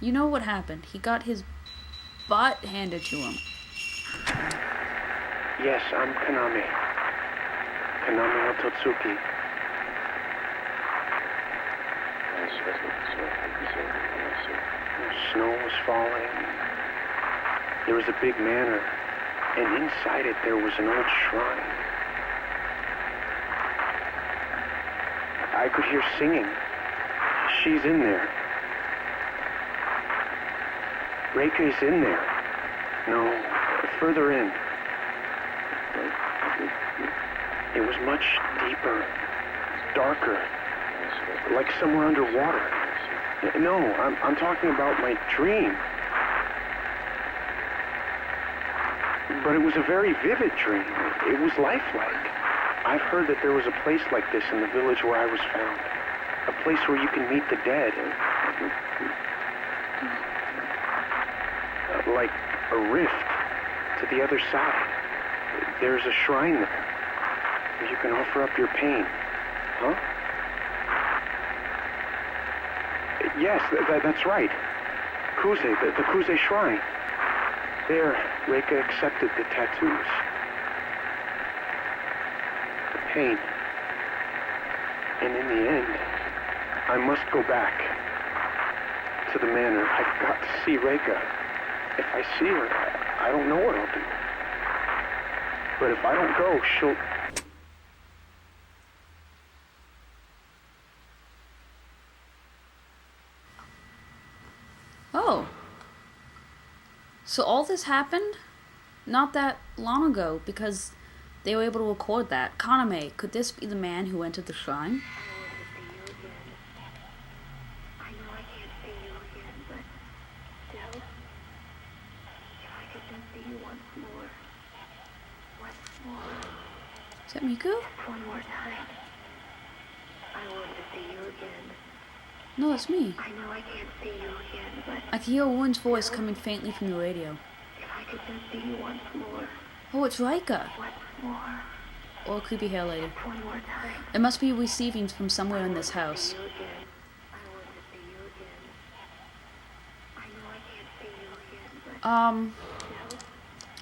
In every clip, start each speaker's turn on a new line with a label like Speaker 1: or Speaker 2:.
Speaker 1: You know what happened. He got his butt handed to him.
Speaker 2: Yes, I'm Kaname. Kaname Ototsuki. The snow was falling. There was a big manor, and inside it there was an old shrine. I could hear singing. She's in there. Reika is in there. No, further in. It was much deeper, darker, like somewhere underwater. No, I'm talking about my dream. But it was a very vivid dream. It was lifelike. I've heard that there was a place like this in the village where I was found. A place where you can meet the dead. Like a rift to the other side. There's a shrine there where you can offer up your pain. Huh? Yes, that's right. Kuze, the Kuze shrine. There, Reika accepted the tattoos. The pain. And in the end, I must go back to the manor. I've got to see Reika. If I see her, I don't know what I'll do. But if I don't go, she'll...
Speaker 1: Oh. So all this happened not that long ago because they were able to record that. Kaname, could this be the man who entered the shrine? Is that Miku?
Speaker 3: One more time. I want to see you again.
Speaker 1: No, that's me.
Speaker 3: I know I can't see you again, but
Speaker 1: I can hear a woman's voice coming faintly from the radio.
Speaker 3: if I could just see you once more.
Speaker 1: Oh, it's Reika.
Speaker 3: Once more.
Speaker 1: Or a creepy hair lady.
Speaker 3: One more time.
Speaker 1: It must be receiving from somewhere in this house.
Speaker 3: See you again. I want to see you again. I know I can't see you again, but still.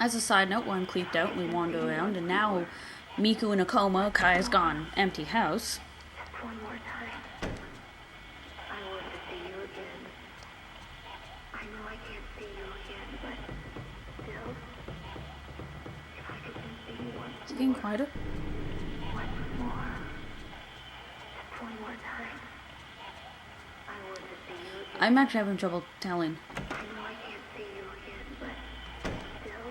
Speaker 1: As a side note, while I'm creeped out and we wander around, and now Miku in a coma, Kaya's gone. Empty house.
Speaker 3: One more time. I want to see you again. I know I can't see you again, but still. If I could just see you once
Speaker 1: Is it getting quieter?
Speaker 3: once more. Just one more time. I want to see you again.
Speaker 1: I'm actually having trouble telling.
Speaker 3: I know I can't see you again, but still.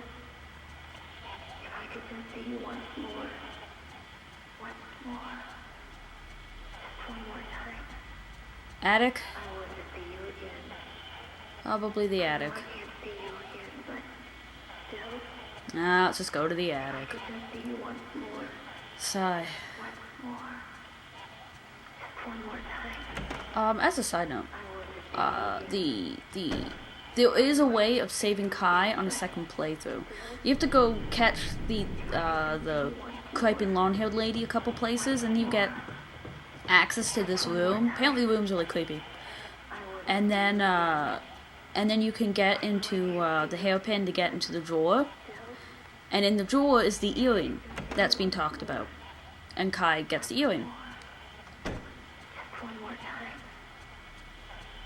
Speaker 3: If I could just see you once more. Once more. Just one more time.
Speaker 1: Attic?
Speaker 3: I want to see you again.
Speaker 1: Probably the
Speaker 3: I
Speaker 1: attic.
Speaker 3: can't see you again, but still.
Speaker 1: Nah, let's just go to the
Speaker 3: I
Speaker 1: attic.
Speaker 3: could just see you once more.
Speaker 1: Sigh.
Speaker 3: Once more. Just one more time.
Speaker 1: As a side note,
Speaker 3: I want to see you again.
Speaker 1: there is a way of saving Kai on a second playthrough. You have to go catch the creeping long-haired lady a couple places, and you get access to this room. Apparently, the room's really creepy. And then you can get into the hairpin to get into the drawer. And in the drawer is the earring that's been talked about. And Kai gets the earring.
Speaker 3: One more time.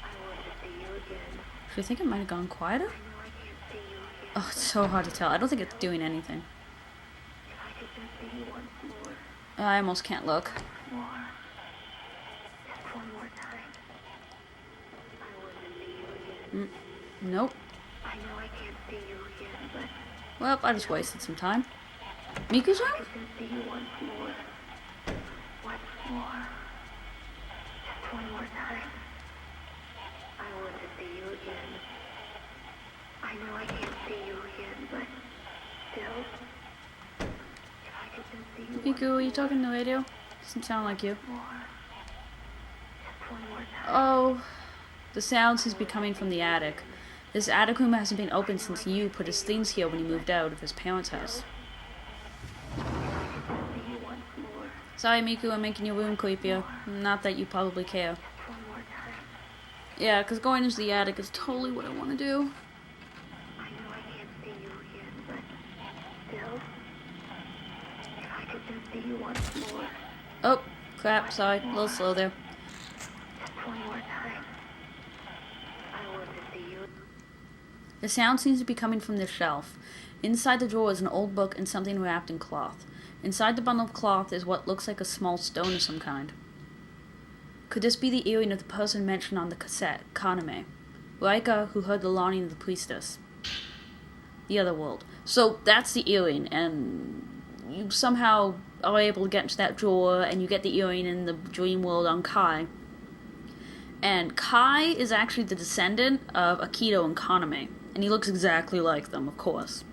Speaker 3: I want to see you again.
Speaker 1: Do you think it might have gone quieter?
Speaker 3: I know I can't see you again.
Speaker 1: Oh, it's so hard to tell. I don't think it's doing anything.
Speaker 3: If I could just see you once more.
Speaker 1: I almost can't look.
Speaker 3: More. Just one more time. I want to see you again.
Speaker 1: Nope.
Speaker 3: I know I can't see you again, but
Speaker 1: Well, I just wasted some time. Miku's
Speaker 3: I
Speaker 1: room?
Speaker 3: could just see you once more. Once more. Just one more time. I want to see you again. I know I can't see you again, but still. If I could just see you once
Speaker 1: Miku, are you talking to the radio? Doesn't sound like you.
Speaker 3: more. Just one more time.
Speaker 1: Oh, the sound seems to be coming from the attic. This attic room hasn't been open since Yu put his things here when he moved out of his parents' house.
Speaker 3: See you once more.
Speaker 1: Sorry, Miku, I'm making your room creepier. Not that you probably care.
Speaker 3: One more time.
Speaker 1: Yeah, because going into the attic is totally what I want to do.
Speaker 3: I know I can't see you again, but still, if I could just see you once more,
Speaker 1: Oh, crap, sorry. A little slow there.
Speaker 3: just one more time, I want to see you.
Speaker 1: The sound seems to be coming from the shelf. Inside the drawer is an old book and something wrapped in cloth. Inside the bundle of cloth is what looks like a small stone of some kind. Could this be the earring of the person mentioned on the cassette, Kaname? Raika, who heard the longing of the priestess. The other world. So that's the earring, and you somehow are able to get into that drawer, and you get the earring in the dream world on Kai. And Kai is actually the descendant of Akito and Kaname, and he looks exactly like them, of course.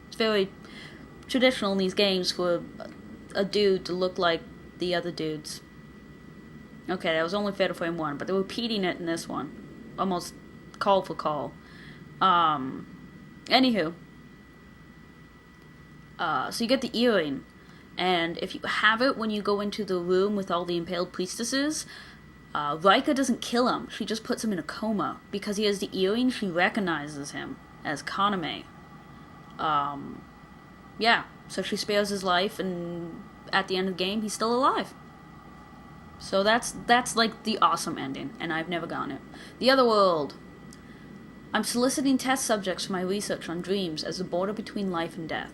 Speaker 1: It's very traditional in these games for a dude to look like the other dudes. Okay, that was only Fatal Frame 1, but they're repeating it in this one. Almost call for call. Anywho. So you get the earring, and if you have it when you go into the room with all the impaled priestesses, Raika doesn't kill him. She just puts him in a coma. Because he has the earring, she recognizes him as Kaname. Yeah, so she spares his life, and at the end of the game, he's still alive. So that's like the awesome ending, and I've never gotten it. The other world. I'm soliciting test subjects for my research on dreams as the border between life and death.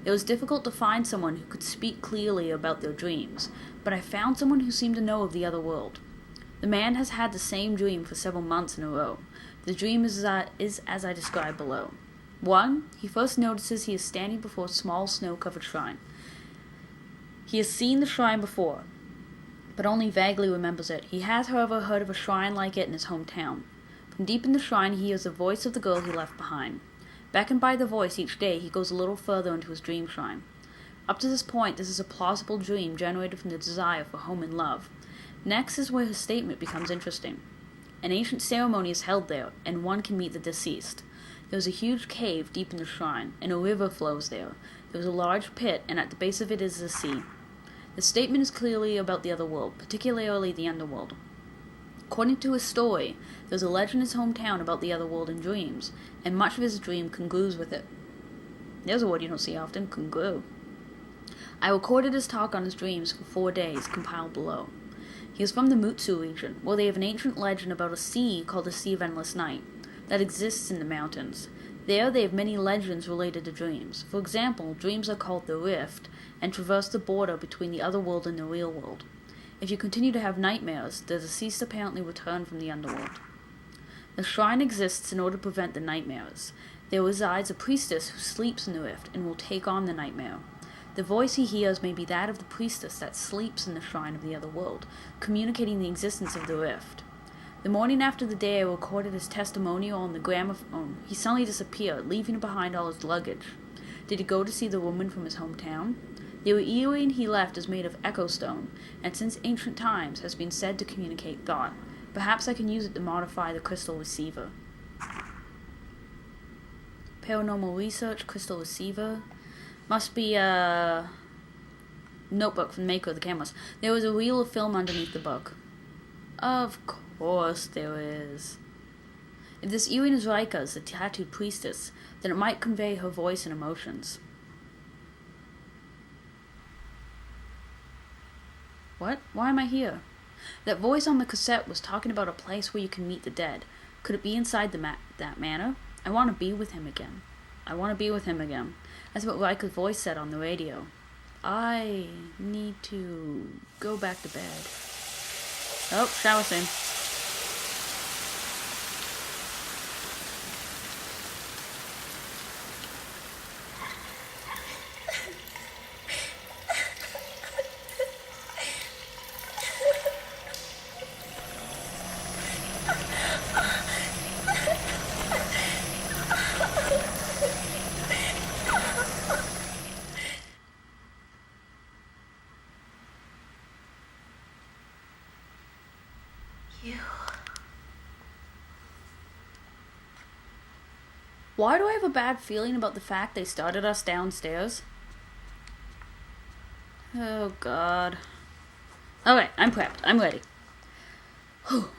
Speaker 1: It was difficult to find someone who could speak clearly about their dreams, but I found someone who seemed to know of the other world. The man has had the same dream for several months in a row. The dream is as I described below. 1. He first notices he is standing before a small snow-covered shrine. He has seen the shrine before, but only vaguely remembers it. He has, however, heard of a shrine like it in his hometown. From deep in the shrine, he hears the voice of the girl he left behind. Beckoned by the voice each day, he goes a little further into his dream shrine. Up to this point, this is a plausible dream generated from the desire for home and love. Next is where his statement becomes interesting. An ancient ceremony is held there, and one can meet the deceased. There is a huge cave deep in the shrine, and a river flows there. There is a large pit, and at the base of it is the sea. The statement is clearly about the other world, particularly the underworld. According to his story, there's a legend in his hometown about the other world in dreams, and much of his dream congrues with it. There's a word you don't see often, congru. I recorded his talk on his dreams for 4 days, compiled below. He is from the Mutsu region, where they have an ancient legend about a sea called the Sea of Endless Night, that exists in the mountains. There they have many legends related to dreams. For example, dreams are called the Rift, and traverse the border between the other world and the real world. If you continue to have nightmares, the deceased apparently return from the underworld. The shrine exists in order to prevent the nightmares. There resides a priestess who sleeps in the rift and will take on the nightmare. The voice he hears may be that of the priestess that sleeps in the shrine of the other world, communicating the existence of the rift. The morning after the day I recorded his testimonial on the gramophone, he suddenly disappeared, leaving behind all his luggage. Did he go to see the woman from his hometown? The earring he left is made of echo stone, and since ancient times has been said to communicate thought. Perhaps I can use it to modify the crystal receiver. Paranormal research, crystal receiver. Must be a notebook from the maker of the cameras. There was a reel of film underneath the book. Of course there is. If this earring is Raika's, the tattooed priestess, then it might convey her voice and emotions. What? Why am I here? That voice on the cassette was talking about a place where you can meet the dead. Could it be inside that manor? I want to be with him again. I want to be with him again. That's what Raika's voice said on the radio. I need to go back to bed. Oh, shower scene. Why do I have a bad feeling about the fact they started us downstairs? Oh, God. Okay, I'm prepped. I'm ready. Whew.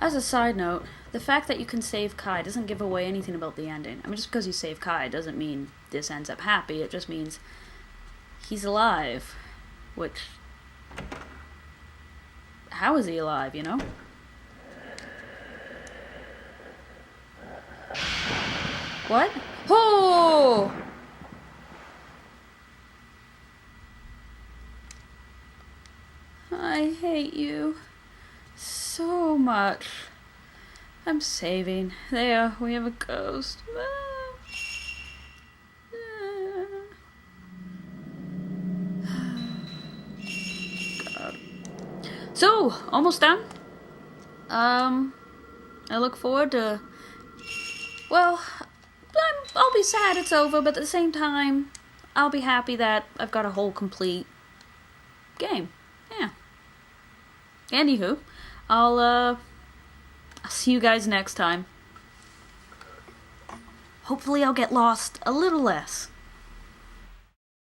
Speaker 1: As a side note, the fact that you can save Kai doesn't give away anything about the ending. I mean, just because you save Kai doesn't mean this ends up happy. It just means he's alive. Which... how is he alive, you know? What? Oh! I hate you so much. I'm saving. There, we have a ghost. God. So, almost done. I look forward to... well, I'll be sad it's over, but at the same time, I'll be happy that I've got a whole complete game. Yeah. Anywho, I'll see you guys next time. Hopefully I'll get lost a little less.